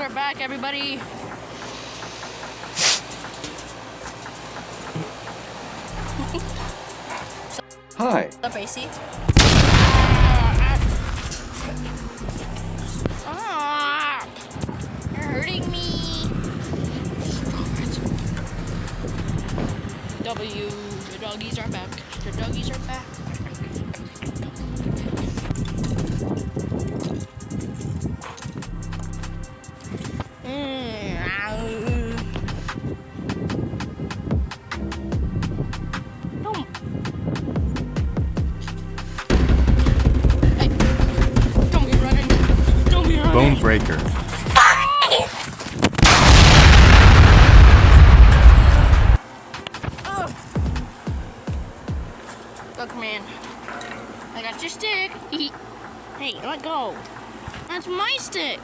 are back, everybody. Hi. What's up, AC? You're hurting me. W. The doggies are back. The doggies are back. Don't. Hey, don't be running. Don't be running. Bone breaker. Look, man. I got your stick. Hey, let go. That's my stick.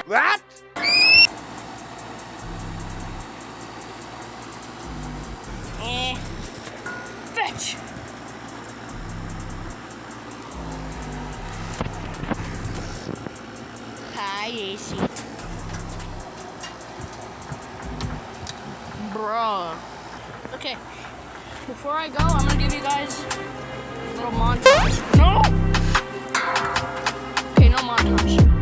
What? Fetch. Hi, AC. Bruh. Okay. Before I go, I'm gonna give you guys a little montage. No! Okay, no montage.